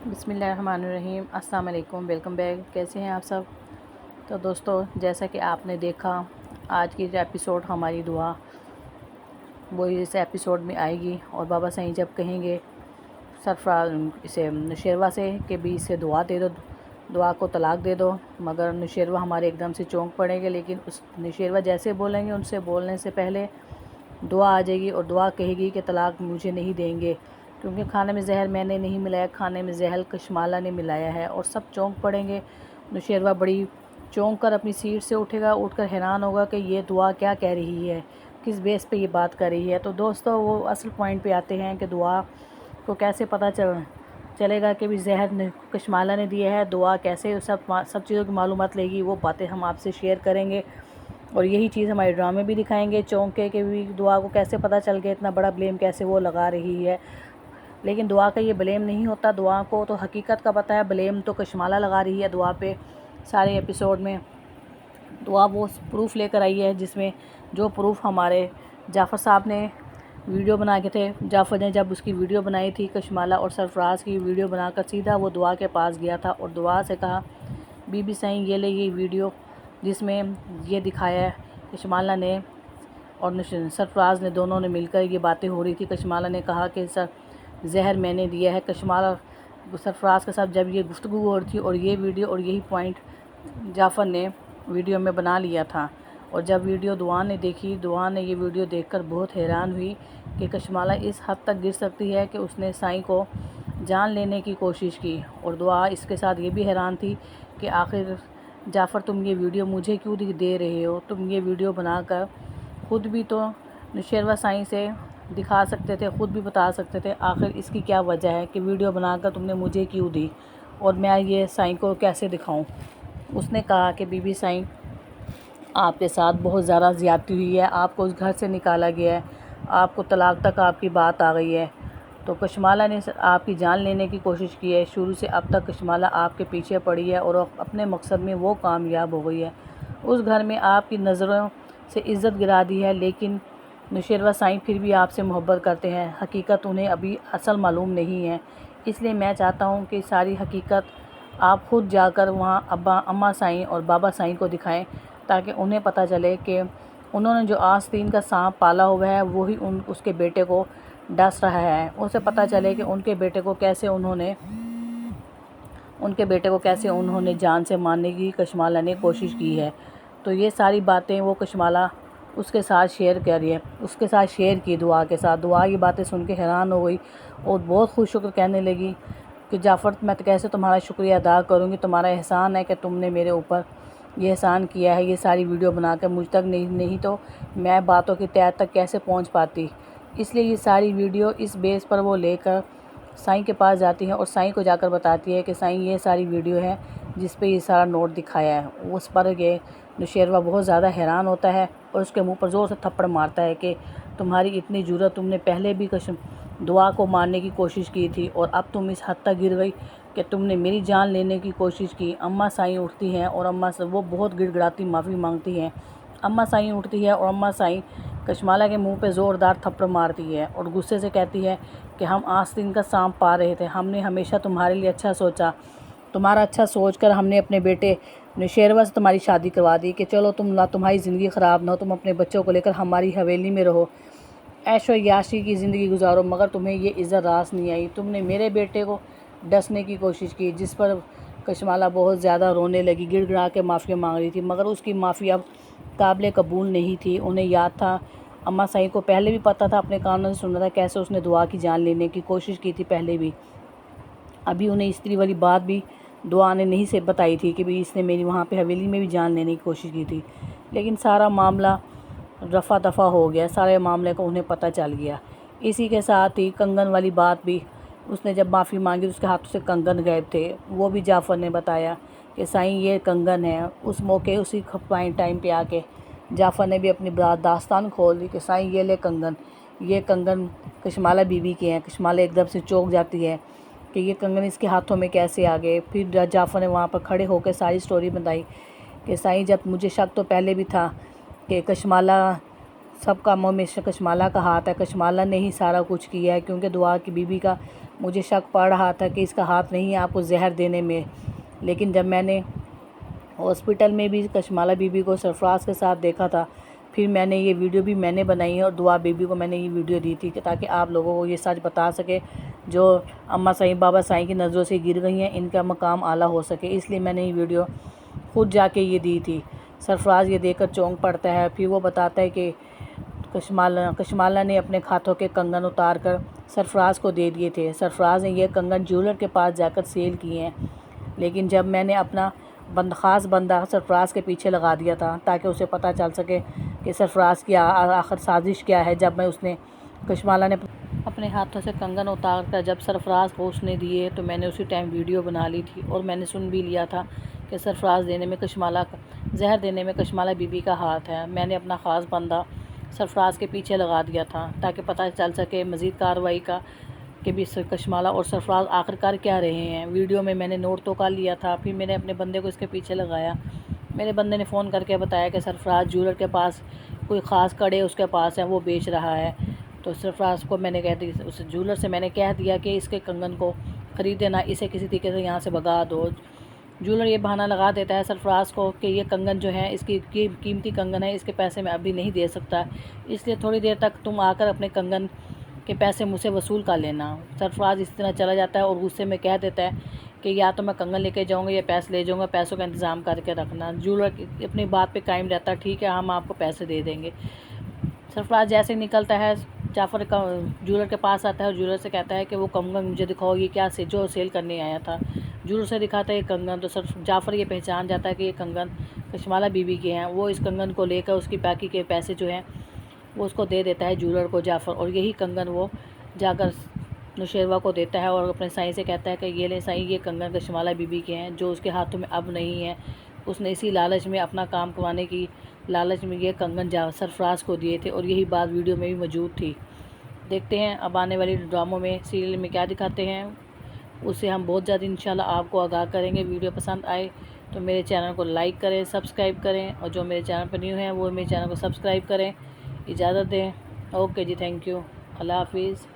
بسم اللہ الرحمن الرحیم۔ السلام علیکم، ویلکم بیک۔ کیسے ہیں آپ سب؟ تو دوستو، جیسا کہ آپ نے دیکھا آج کی جو ایپیسوڈ ہماری دعا وہ اس ایپیسوڈ میں آئے گی، اور بابا صحیح جب کہیں گے سرفراز اسے نشیروہ سے کہ بھی اسے دعا دے دو، دعا کو طلاق دے دو، مگر نشیروہ ہمارے ایک دم سے چونک پڑیں گے، لیکن اس نشیروہ جیسے بولیں گے ان سے بولنے سے پہلے دعا آ جائے گی اور دعا کہے گی کہ طلاق مجھے نہیں دیں گے، کیونکہ کھانے میں زہر میں نے نہیں ملایا، کھانے میں زہر کشمالہ نے ملایا ہے۔ اور سب چونک پڑیں گے۔ نشیروہ بڑی چونک کر اپنی سیٹ سے اٹھے گا، اٹھ کر حیران ہوگا کہ یہ دعا کیا کہہ رہی ہے، کس بیس پہ یہ بات کر رہی ہے۔ تو دوستو، وہ اصل پوائنٹ پہ آتے ہیں کہ دعا کو کیسے پتہ چلے گا کہ بھی زہر کشمالہ نے دیا ہے، دعا کیسے سب چیزوں کی معلومات لے گی، وہ باتیں ہم آپ سے شیئر کریں گے، اور یہی چیز ہمارے ڈرامے بھی دکھائیں گے، چونک کے کہ بھی دعا کو کیسے پتہ چل گیا، اتنا بڑا بلیم کیسے وہ لگا رہی ہے۔ لیکن دعا کا یہ بلیم نہیں ہوتا، دعا کو تو حقیقت کا پتہ ہے، بلیم تو کشمالہ لگا رہی ہے دعا پہ۔ سارے ایپیسوڈ میں دعا وہ پروف لے کر آئی ہے، جس میں جو پروف ہمارے جعفر صاحب نے ویڈیو بنا کے تھے، جعفر نے جب اس کی ویڈیو بنائی تھی کشمالہ اور سرفراز کی ویڈیو بنا کر سیدھا وہ دعا کے پاس گیا تھا، اور دعا سے کہا بی بی صحیح یہ لے یہ ویڈیو، جس میں یہ دکھایا ہے کشمالہ نے اور سرفراز نے، دونوں نے مل کر یہ باتیں ہو رہی تھی۔ کشمالہ نے کہا کہ زہر میں نے دیا ہے، کشمالہ سرفراز کے ساتھ جب یہ گفتگو ہو رہی تھی، اور یہ ویڈیو اور یہی پوائنٹ جعفر نے ویڈیو میں بنا لیا تھا۔ اور جب ویڈیو دعا نے دیکھی، دعا نے یہ ویڈیو دیکھ کر بہت حیران ہوئی کہ کشمالہ اس حد تک گر سکتی ہے کہ اس نے صحیح کو جان لینے کی کوشش کی، اور دعا اس کے ساتھ یہ بھی حیران تھی کہ آخر جعفر تم یہ ویڈیو مجھے کیوں دے رہے ہو، تم یہ ویڈیو بنا کر خود بھی تو نشیروہ صحیح سے دکھا سکتے تھے، خود بھی بتا سکتے تھے، آخر اس کی کیا وجہ ہے کہ ویڈیو بنا کر تم نے مجھے کیوں دی، اور میں یہ صحیح کو کیسے دکھاؤں۔ اس نے کہا کہ بی بی صحیح آپ کے ساتھ بہت زیادہ زیادتی ہوئی ہے، آپ کو اس گھر سے نکالا گیا ہے، آپ کو طلاق تک آپ کی بات آ گئی ہے، تو کشمالہ نے آپ کی جان لینے کی کوشش کی ہے، شروع سے اب تک کشمالہ آپ کے پیچھے پڑی ہے، اور اپنے مقصد میں وہ کامیاب ہو گئی ہے، اس گھر میں آپ کی نظروں سے عزت گرا دی ہے، لیکن نشیروہ صحیح پھر بھی آپ سے محبت کرتے ہیں، حقیقت انہیں ابھی اصل معلوم نہیں ہے، اس لیے میں چاہتا ہوں کہ ساری حقیقت آپ خود جا کر وہاں اماں صحیح اور بابا صحیح کو دکھائیں، تاکہ انہیں پتہ چلے کہ انہوں نے جو آستین کا سانپ پالا ہوا ہے وہی اس کے بیٹے کو ڈس رہا ہے، اسے پتہ چلے کہ ان کے بیٹے کو کیسے انہوں نے جان سے مارنے کی کشمالہ نے کوشش کی ہے۔ تو یہ ساری باتیں وہ کشمالہ اس کے ساتھ شیئر کر رہی ہے، اس کے ساتھ شیئر کی دعا کے ساتھ۔ دعا یہ باتیں سن کے حیران ہو گئی اور بہت خوش شکر کہنے لگی کہ جعفر میں کیسے تمہارا شکریہ ادا کروں گی، تمہارا احسان ہے کہ تم نے میرے اوپر یہ احسان کیا ہے، یہ ساری ویڈیو بنا کر مجھ تک نہیں تو میں باتوں کی تہہ تک کیسے پہنچ پاتی۔ اس لیے یہ ساری ویڈیو اس بیس پر وہ لے کر صحیح کے پاس جاتی ہے، اور صحیح کو جا کر بتاتی ہے کہ صحیح یہ ساری ویڈیو ہے جس پہ یہ سارا نوٹ دکھایا ہے۔ اس پر یہ نشیروہ بہت زیادہ حیران ہوتا ہے، اور اس کے منہ پر زور سے تھپڑ مارتا ہے کہ تمہاری اتنی جرأت، تم نے پہلے بھی دعا کو مارنے کی کوشش کی تھی، اور اب تم اس حد تک گر گئی کہ تم نے میری جان لینے کی کوشش کی۔ اماں صحیح اٹھتی ہیں اور وہ بہت گڑ گڑاتی معافی مانگتی ہیں۔ اماں صحیح اٹھتی ہے اور اماں صحیح کشمالہ کے منہ پہ زوردار تھپڑ مارتی ہے، اور غصے سے کہتی ہے کہ ہم آستین کا سانپ پا رہے تھے، ہم نے ہمیشہ تمہارے لیے اچھا سوچا، تمہارا اچھا سوچ کر ہم نے اپنے بیٹے نشیروہ سے تمہاری شادی کروا دی کہ چلو تمہاری زندگی خراب نہ ہو، تم اپنے بچوں کو لے کر ہماری حویلی میں رہو، عیش و یاشی کی زندگی گزارو، مگر تمہیں یہ عزت راس نہیں آئی، تم نے میرے بیٹے کو ڈسنے کی کوشش کی۔ جس پر کشمالہ بہت زیادہ رونے لگی، گڑ گڑا کے معافی مانگ رہی تھی، مگر اس کی معافی اب قابل قبول نہیں تھی۔ انہیں یاد تھا، اماں صحیح کو پہلے بھی پتہ تھا، اپنے کانوں سے سنا تھا کیسے اس نے دعا کی جان لینے کی کوشش کی تھی پہلے بھی۔ ابھی انہیں استری والی بات بھی دعا نے نہیں سے بتائی تھی کہ بھی اس نے میری وہاں پہ حویلی میں بھی جان لینے کی کوشش کی تھی، لیکن سارا معاملہ رفع دفع ہو گیا، سارے معاملے کو انہیں پتہ چل گیا۔ اسی کے ساتھ ہی کنگن والی بات بھی، اس نے جب معافی مانگی اس کے ہاتھوں سے کنگن غائب تھے، وہ بھی جعفر نے بتایا کہ صحیح یہ کنگن ہے۔ اس موقع اسی ٹائم پہ آ کے جعفر نے بھی اپنی داستان کھول دی کہ صحیح یہ لے کنگن، یہ کنگن کشمالہ بی بی کے ہیں۔ کشمالہ ایک دم سے چونک جاتی ہے کہ یہ کنگن اس کے ہاتھوں میں کیسے آ گئے۔ پھر جعفر نے وہاں پر کھڑے ہو کے ساری سٹوری بتائی کہ صحیح جب مجھے شک تو پہلے بھی تھا کہ کشمالہ سب کاموں میں کشمالہ کا ہاتھ ہے، کشمالہ نے ہی سارا کچھ کیا ہے، کیونکہ دعا کی بی بی کا مجھے شک پڑ رہا تھا کہ اس کا ہاتھ نہیں ہے آپ کو زہر دینے میں، لیکن جب میں نے ہاسپٹل میں بھی کشمالہ بی بی کو سرفراز کے ساتھ دیکھا تھا، پھر میں نے یہ ویڈیو بھی میں نے بنائی ہے اور دعا بی بی کو میں نے یہ ویڈیو دی تھی کہ تاکہ آپ لوگوں کو یہ سچ بتا سکے جو اماں سائیں بابا سائیں کی نظروں سے گر گئی ہیں، ان کا مقام اعلیٰ ہو سکے، اس لیے میں نے یہ ویڈیو خود جا کے یہ دی تھی۔ سرفراز یہ دیکھ کر چونک پڑتا ہے، پھر وہ بتاتا ہے کہ کشمالہ نے اپنے ہاتھوں کے کنگن اتار کر سرفراز کو دے دیے تھے۔ سرفراز نے یہ کنگن جیولر کے پاس جا کر سیل کیے ہیں، لیکن جب میں نے اپنا خاص بندہ سرفراز کے پیچھے لگا دیا تھا تاکہ اسے پتہ چل سکے کہ سرفراز کی آخر سازش کیا ہے، جب میں کشمالہ نے اپنے ہاتھوں سے کنگن اتار کر جب سرفراز کو اس نے دیے تو میں نے اسی ٹائم ویڈیو بنا لی تھی اور میں نے سن بھی لیا تھا کہ سرفراز دینے میں زہر دینے میں کشمالہ بی بی کا ہاتھ ہے۔ میں نے اپنا خاص بندہ سرفراز کے پیچھے لگا دیا تھا تاکہ پتہ چل سکے مزید کارروائی کا کہ بھی کشمالہ اور سرفراز آخر کار کیا رہے ہیں۔ ویڈیو میں میں نے نوٹ تو کر لیا تھا، پھر میں نے اپنے بندے کو اس کے پیچھے لگایا۔ میرے بندے نے فون کر کے بتایا کہ سرفراز جیولر کے پاس کوئی خاص کڑے اس کے پاس ہیں، وہ بیچ رہا ہے۔ تو سرفراز کو میں نے کہہ دیا، اس جیولر سے میں نے کہہ دیا کہ اس کے کنگن کو خریدے نہ، اسے کسی طریقے سے یہاں سے بھگا دو۔ جیولر یہ بہانہ لگا دیتا ہے سرفراز کو کہ یہ کنگن جو ہے اس کی قیمتی کنگن ہے، اس کے پیسے میں ابھی نہیں دے سکتا، اس لیے تھوڑی دیر تک تم آ کر اپنے کنگن کے پیسے مجھ سے وصول کر لینا۔ سرفراز اس طرح چلا جاتا ہے اور غصے میں کہہ دیتا ہے کہ یا تو میں کنگن لے کے جاؤں گا یا پیسے لے جاؤں گا، پیسوں کا انتظام کر کے رکھنا۔ جیولر اپنی بات پہ قائم رہتا ہے، ٹھیک ہے ہم آپ کو پیسے دے دیں گے۔ سرفراز جیسے ہی نکلتا ہے جعفر جیولر کے پاس آتا ہے اور جیولر سے کہتا ہے کہ وہ کنگن مجھے دکھاؤ، یہ کیا جو سیل کرنے آیا تھا۔ جیولر سے دکھاتا ہے یہ کنگن، تو جعفر یہ پہچان جاتا ہے کہ یہ کنگن کشمالہ بی بی کے ہیں۔ وہ اس کنگن کو لے کر اس کی باقی کے پیسے جو ہیں وہ اس کو دے دیتا ہے جیولر کو جعفر، اور یہی کنگن وہ جا کر نوشیروہ کو دیتا ہے اور اپنے سائیں سے کہتا ہے کہ یہ لیں سائیں، یہ کنگن کشمالہ بی بی کے ہیں جو اس کے ہاتھوں میں اب نہیں ہیں۔ اس نے اسی لالچ میں اپنا کام کروانے کی لالچ میں یہ کنگن سرفراز کو دیے تھے، اور یہی بات ویڈیو میں بھی موجود تھی۔ دیکھتے ہیں اب آنے والی ڈراموں میں سیریل میں کیا دکھاتے ہیں، اس سے ہم بہت زیادہ انشاءاللہ آپ کو آگاہ کریں گے۔ ویڈیو پسند آئے تو میرے چینل کو لائک کریں، سبسکرائب کریں، اور جو میرے چینل پر نیو ہیں وہ میرے چینل کو سبسکرائب کریں۔ اجازت دیں، اوکے جی، تھینک یو، اللہ حافظ۔